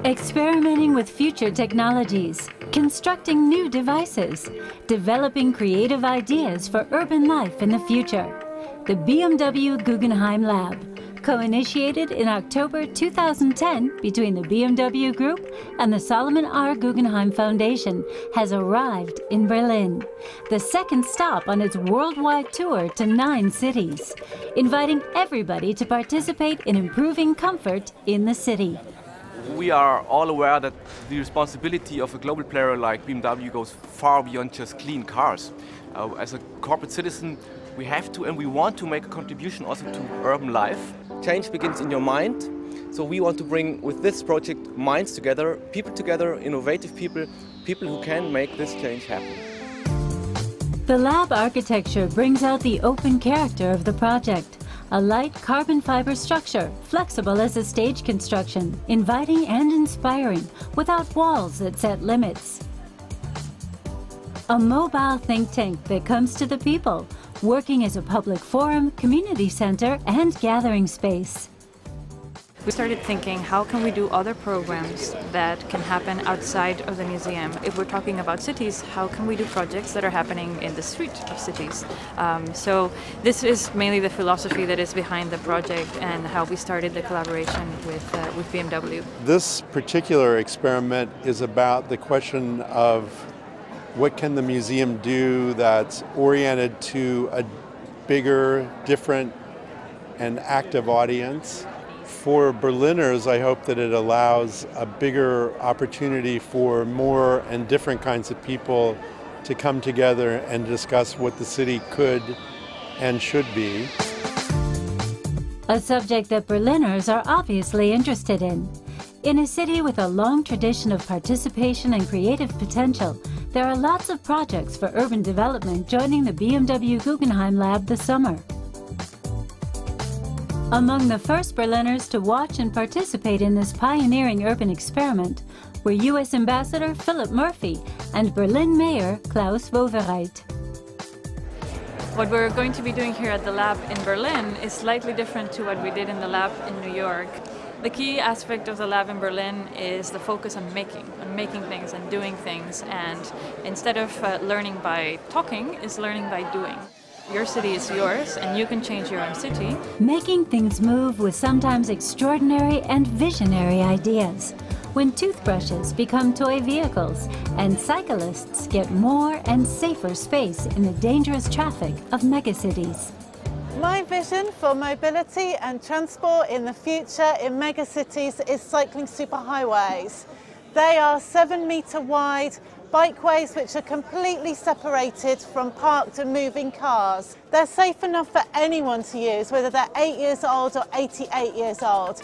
Experimenting with future technologies, constructing new devices, developing creative ideas for urban life in the future. The BMW Guggenheim Lab, co-initiated in October 2010 between the BMW Group and the Solomon R. Guggenheim Foundation, has arrived in Berlin, the second stop on its worldwide tour to 9 cities, inviting everybody to participate in improving comfort in the city. We are all aware that the responsibility of a global player like BMW goes far beyond just clean cars. As a corporate citizen, we have to and we want to make a contribution also to urban life. Change begins in your mind, so we want to bring with this project minds together, innovative people, people who can make this change happen. The lab architecture brings out the open character of the project. A light carbon fiber structure, flexible as a stage construction, inviting and inspiring, without walls that set limits. A mobile think tank that comes to the people, working as a public forum, community center, and gathering space. We started thinking, how can we do other programs that can happen outside of the museum? If we're talking about cities, how can we do projects that are happening in the street of cities? So this is mainly the philosophy that is behind the project and how we started the collaboration with BMW. This particular experiment is about the question of what can the museum do that's oriented to a bigger, different, and active audience. For Berliners, I hope that it allows a bigger opportunity for more and different kinds of people to come together and discuss what the city could and should be. A subject that Berliners are obviously interested in. In a city with a long tradition of participation and creative potential, there are lots of projects for urban development joining the BMW Guggenheim Lab this summer. Among the first Berliners to watch and participate in this pioneering urban experiment were U.S. Ambassador Philip Murphy and Berlin Mayor Klaus Wowereit. What we're going to be doing here at the lab in Berlin is slightly different to what we did in the lab in New York. The key aspect of the lab in Berlin is the focus on making things and doing things, and instead of learning by talking, is learning by doing. Your city is yours, and you can change your own city. Making things move with sometimes extraordinary and visionary ideas. When toothbrushes become toy vehicles, and cyclists get more and safer space in the dangerous traffic of megacities. My vision for mobility and transport in the future in megacities is cycling superhighways. They are 7-meter wide bikeways which are completely separated from parked and moving cars. They're safe enough for anyone to use, whether they're 8 years old or 88 years old.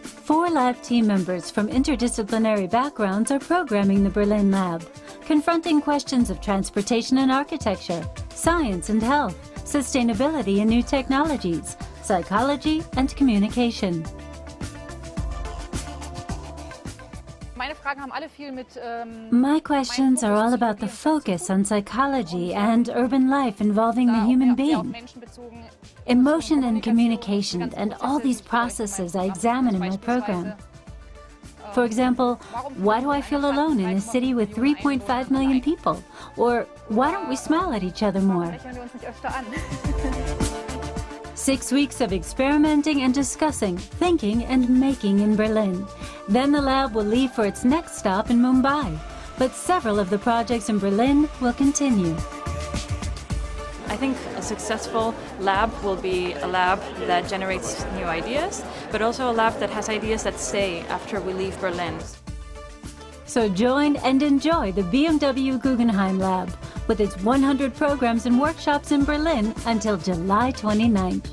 4 lab team members from interdisciplinary backgrounds are programming the Berlin Lab, confronting questions of transportation and architecture, science and health, sustainability and new technologies, psychology and communication. My questions are all about the focus on psychology and urban life involving the human being. Emotion and communication and all these processes I examine in my program. For example, why do I feel alone in a city with 3.5 million people? Or why don't we smile at each other more? 6 weeks of experimenting and discussing, thinking and making in Berlin. Then the lab will leave for its next stop in Mumbai. But several of the projects in Berlin will continue. I think a successful lab will be a lab that generates new ideas, but also a lab that has ideas that stay after we leave Berlin. So join and enjoy the BMW Guggenheim Lab with its 100 programs and workshops in Berlin until July 29th.